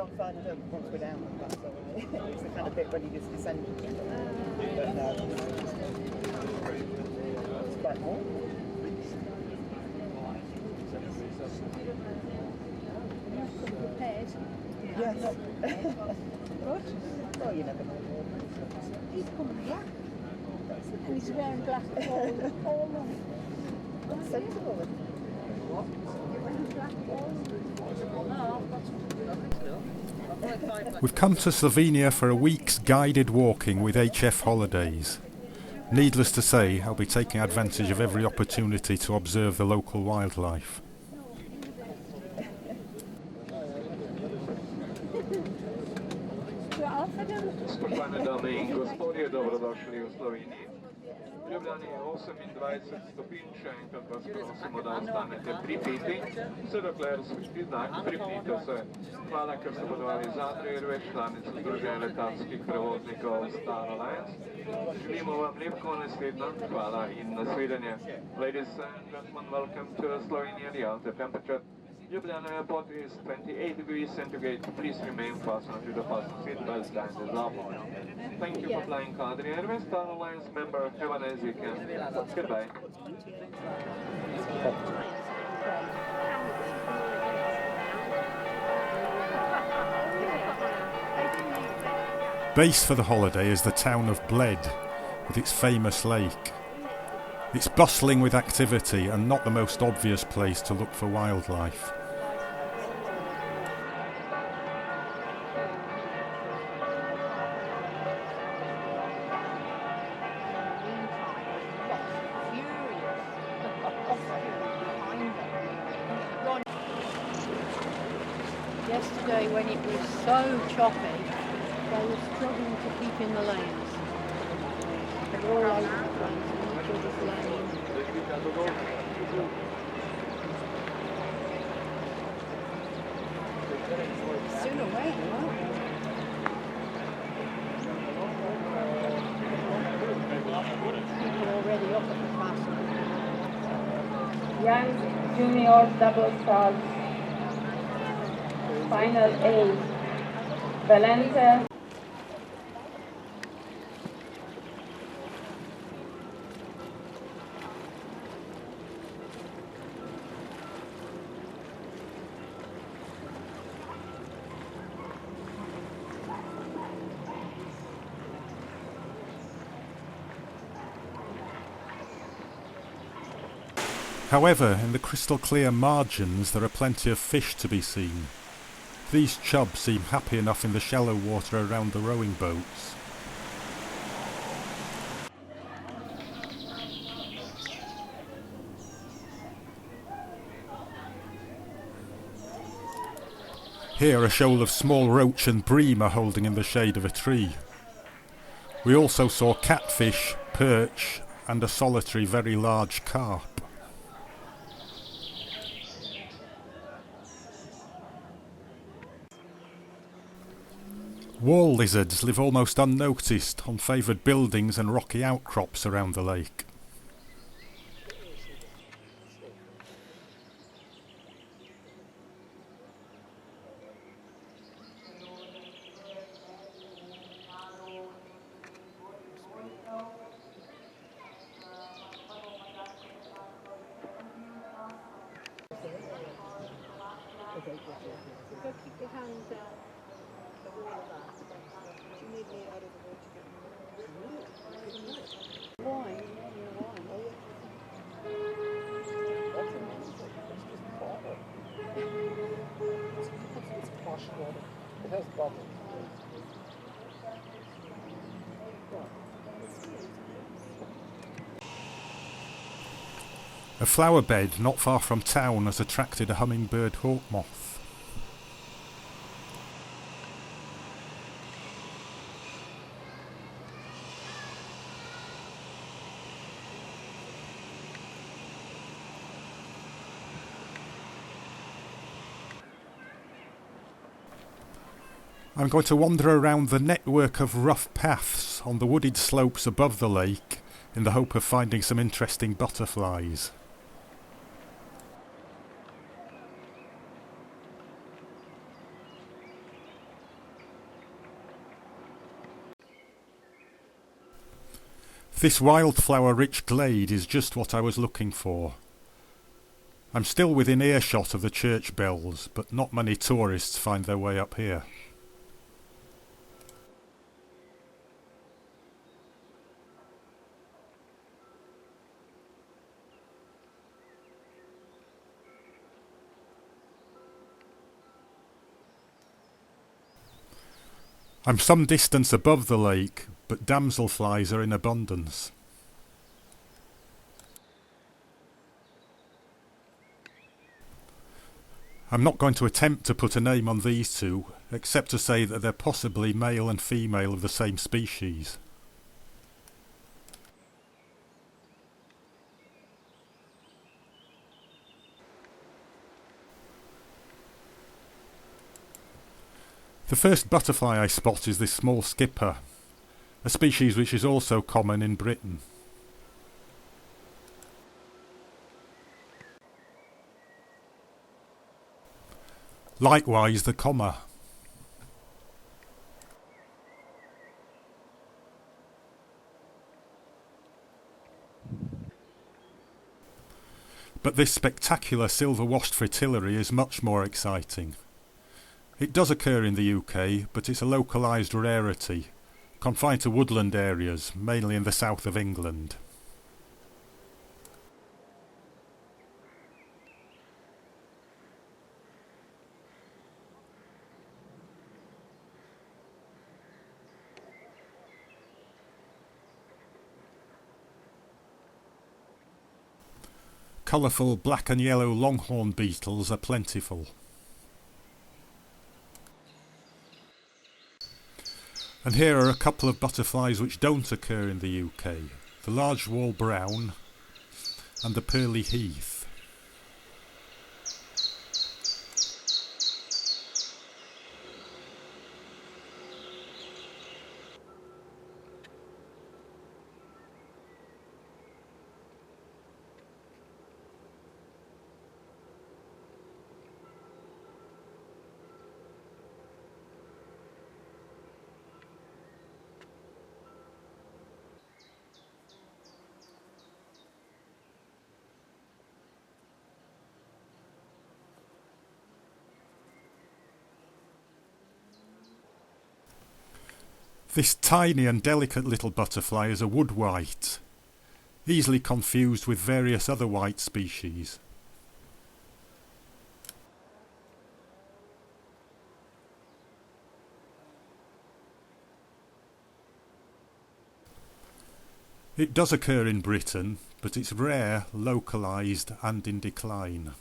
go further once we're down, that's all right. It's the kind of bit when you just descend. But no, it's quite warm. Prepared. Yeah. Good. Well, you never know. He's coming black. And he's wearing black all the That's sensible. We've come to Slovenia for a week's guided walking with HF Holidays. Needless to say, I'll be taking advantage of every opportunity to observe the local wildlife. Spoštovane dame in gospodje, dobrodošli v Sloveniji. V Ljubljani je 28 stopinj, še enkrat vas prosimo, da ostanete pripeti, vse dokler sveti znak, pripnite se. Hvala, ker ste podovali Zadru Airways, članico Združenja letalskih prevoznikov Star Alliance. Želimo vam lep konec tedna, hvala in nasvidenje. Ladies and gentlemen, welcome to Slovenia. The outer temperature Ljubljana Airport is 28 degrees centigrade. Please remain fastened to the fasten seat belt stand is up. Thank you for flying Cadre Airways, Star Alliance member. Have a nice weekend. Goodbye. Base for the holiday is the town of Bled, with its famous lake. It's bustling with activity and not the most obvious place to look for wildlife. Yesterday, when it was so choppy, they were struggling to keep in the lanes. They were all over the place in each other's lane. Soon away, won't they? People already up at the castle. Young junior double stars. Final 8. Valente. However, in the crystal clear margins there are plenty of fish to be seen. These chubs seem happy enough in the shallow water around the rowing boats. Here a shoal of small roach and bream are holding in the shade of a tree. We also saw catfish, perch and a solitary very large carp. Wall lizards live almost unnoticed on favoured buildings and rocky outcrops around the lake. Keep your hands out. Why? It's posh water. It has bubbles. A flower bed not far from town has attracted a hummingbird hawk moth. I'm going to wander around the network of rough paths on the wooded slopes above the lake in the hope of finding some interesting butterflies. This wildflower-rich glade is just what I was looking for. I'm still within earshot of the church bells, but not many tourists find their way up here. I'm some distance above the lake, but damselflies are in abundance. I'm not going to attempt to put a name on these two, except to say that they're possibly male and female of the same species. The first butterfly I spot is this small skipper, a species which is also common in Britain. Likewise the comma. But this spectacular silver-washed fritillary is much more exciting. It does occur in the UK, but it's a localised rarity, confined to woodland areas, mainly in the south of England. Colourful black and yellow longhorn beetles are plentiful. And here are a couple of butterflies which don't occur in the UK, the large wall brown and the pearly heath. This tiny and delicate little butterfly is a wood white, easily confused with various other white species. It does occur in Britain, but it's rare, localised and in decline.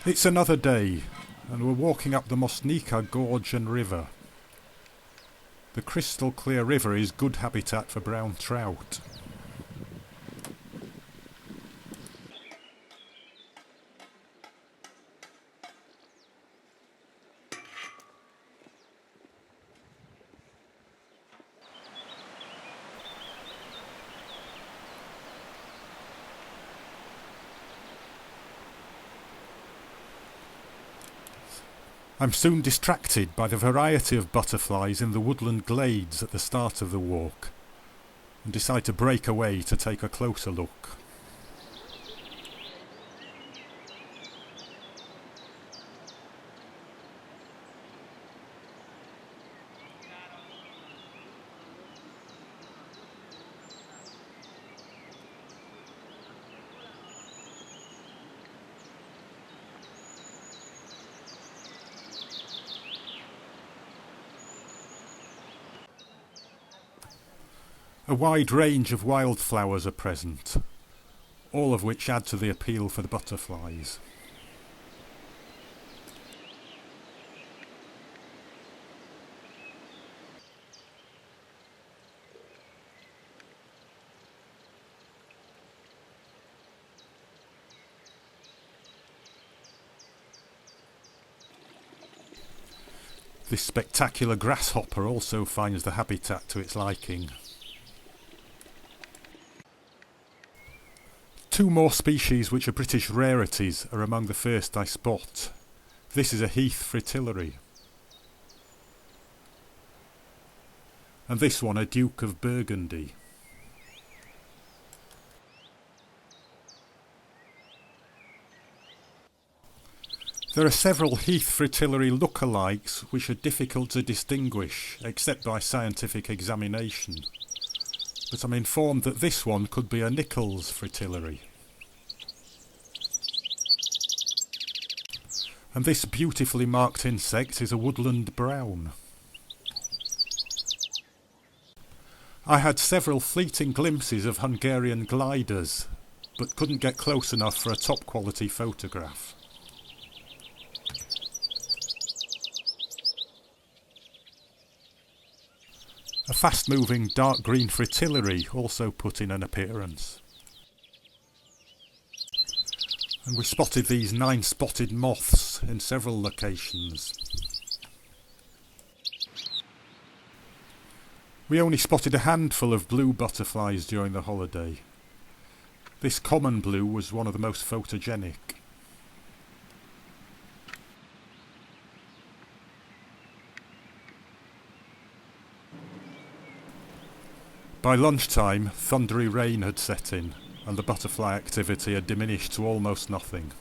It's another day, and we're walking up the Mostnica Gorge and river. The crystal clear river is good habitat for brown trout. I'm soon distracted by the variety of butterflies in the woodland glades at the start of the walk, and decide to break away to take a closer look. A wide range of wildflowers are present, all of which add to the appeal for the butterflies. This spectacular grasshopper also finds the habitat to its liking. Two more species which are British rarities are among the first I spot. This is a heath fritillary. And this one a Duke of Burgundy. There are several heath fritillary lookalikes which are difficult to distinguish except by scientific examination, but I'm informed that this one could be a Nichols fritillary. And this beautifully marked insect is a woodland brown. I had several fleeting glimpses of Hungarian gliders, but couldn't get close enough for a top quality photograph. A fast-moving dark green fritillary also put in an appearance. And we spotted these 9-spotted moths in several locations. We only spotted a handful of blue butterflies during the holiday. This common blue was one of the most photogenic. By lunchtime, thundery rain had set in, and the butterfly activity had diminished to almost nothing.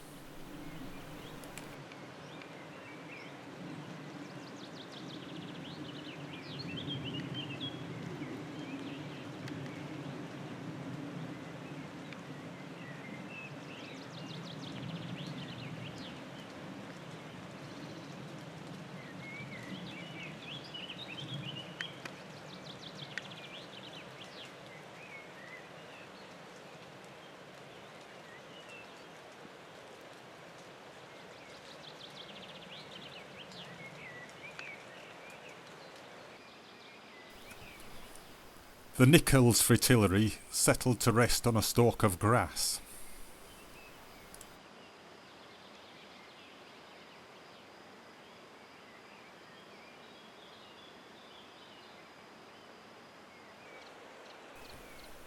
The Nichols fritillary settled to rest on a stalk of grass.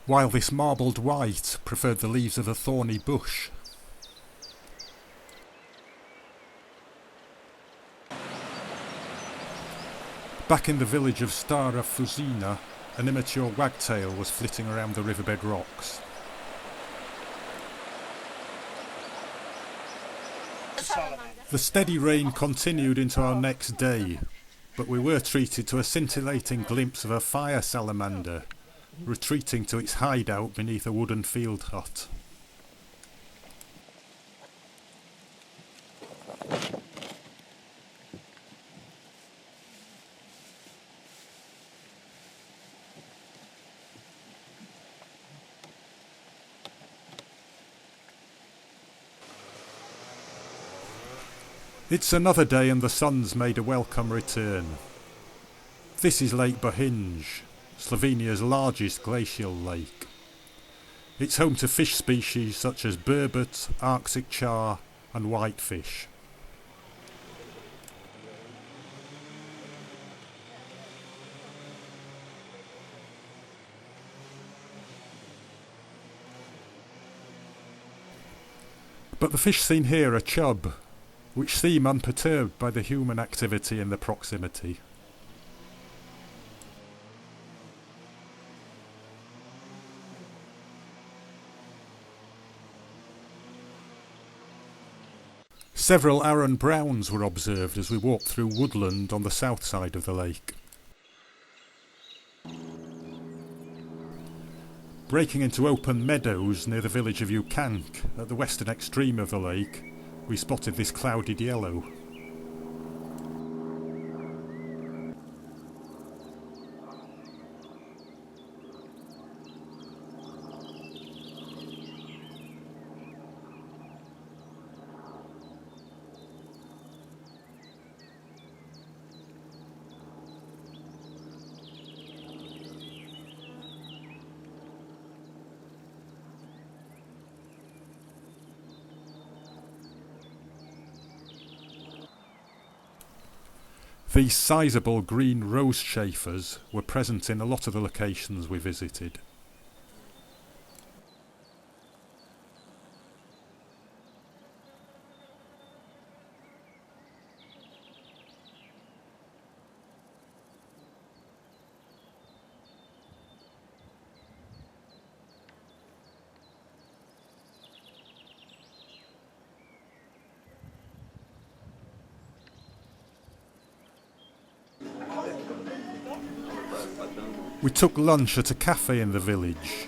While this marbled white preferred the leaves of a thorny bush. Back in the village of Stara Fuzina, an immature wagtail was flitting around the riverbed rocks. The steady rain continued into our next day, but we were treated to a scintillating glimpse of a fire salamander, retreating to its hideout beneath a wooden field hut. It's another day and the sun's made a welcome return. This is Lake Bohinj, Slovenia's largest glacial lake. It's home to fish species such as burbot, Arctic char and whitefish. But the fish seen here are chub, which seem unperturbed by the human activity in the proximity. Several Aran browns were observed as we walked through woodland on the south side of the lake. Breaking into open meadows near the village of Ukank, at the western extreme of the lake, we spotted this clouded yellow. These sizable green rose chafers were present in a lot of the locations we visited. We took lunch at a cafe in the village,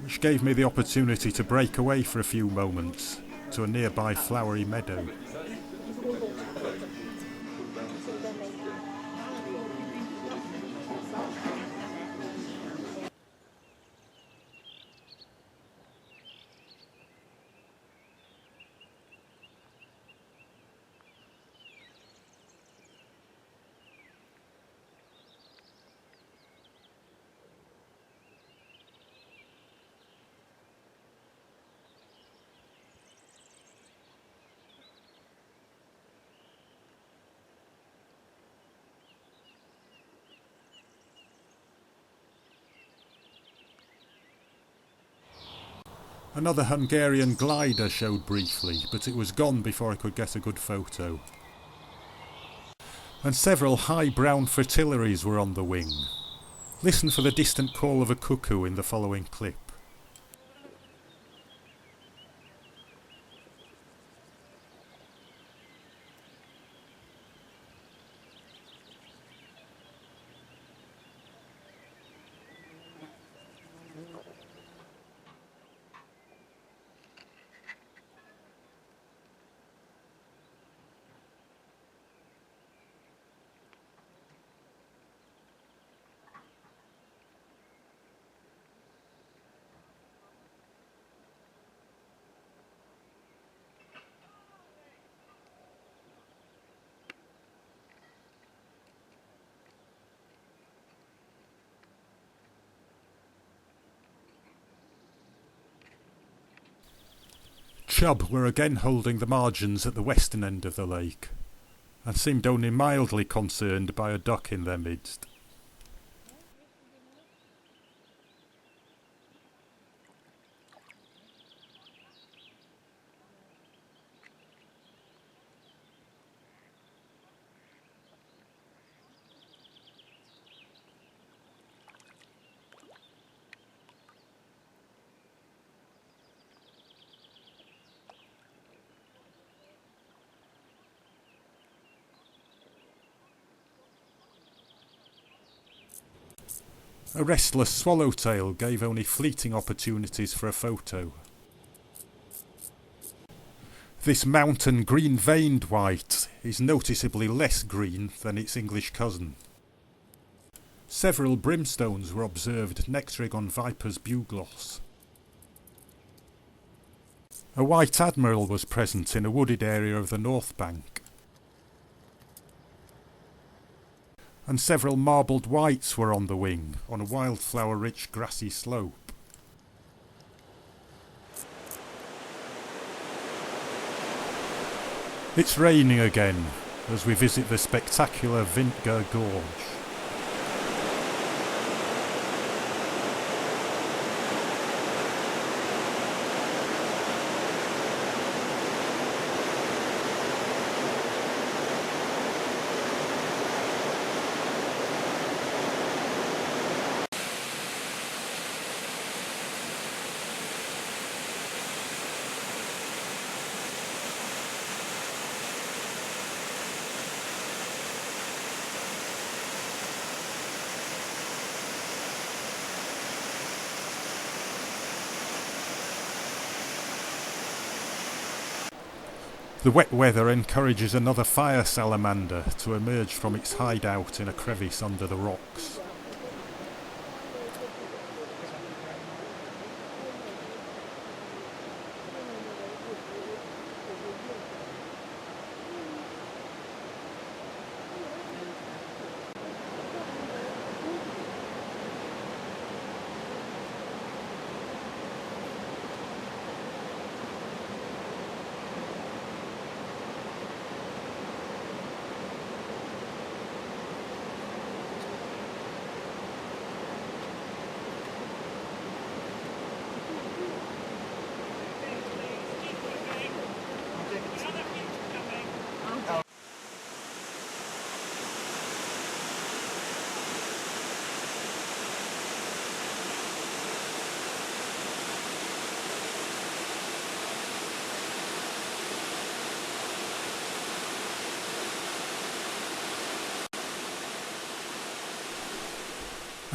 which gave me the opportunity to break away for a few moments to a nearby flowery meadow. Another Hungarian glider showed briefly, but it was gone before I could get a good photo. And several high brown fritillaries were on the wing. Listen for the distant call of a cuckoo in the following clip. Chub were again holding the margins at the western end of the lake, and seemed only mildly concerned by a duck in their midst. A restless swallowtail gave only fleeting opportunities for a photo. This mountain green-veined white is noticeably less green than its English cousin. Several brimstones were observed next on Viper's bugloss. A white admiral was present in a wooded area of the north bank. And several marbled whites were on the wing, on a wildflower-rich grassy slope. It's raining again, as we visit the spectacular Vintgar Gorge. The wet weather encourages another fire salamander to emerge from its hideout in a crevice under the rocks.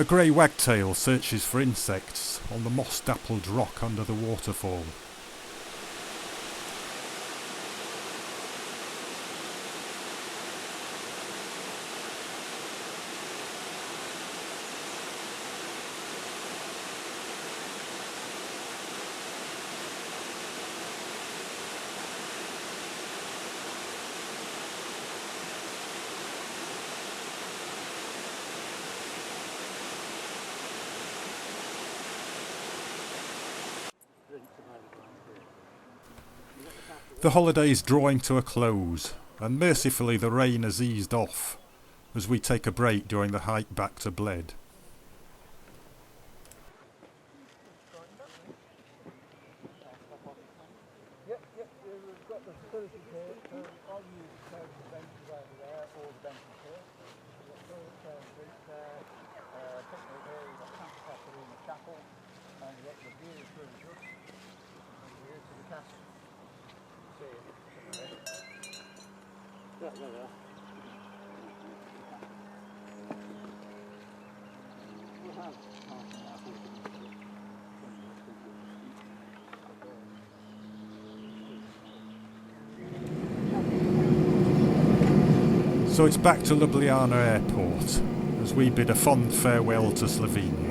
A grey wagtail searches for insects on the moss-dappled rock under the waterfall. The holiday is drawing to a close, and mercifully the rain has eased off as we take a break during the hike back to Bled. So it's back to Ljubljana airport as we bid a fond farewell to Slovenia.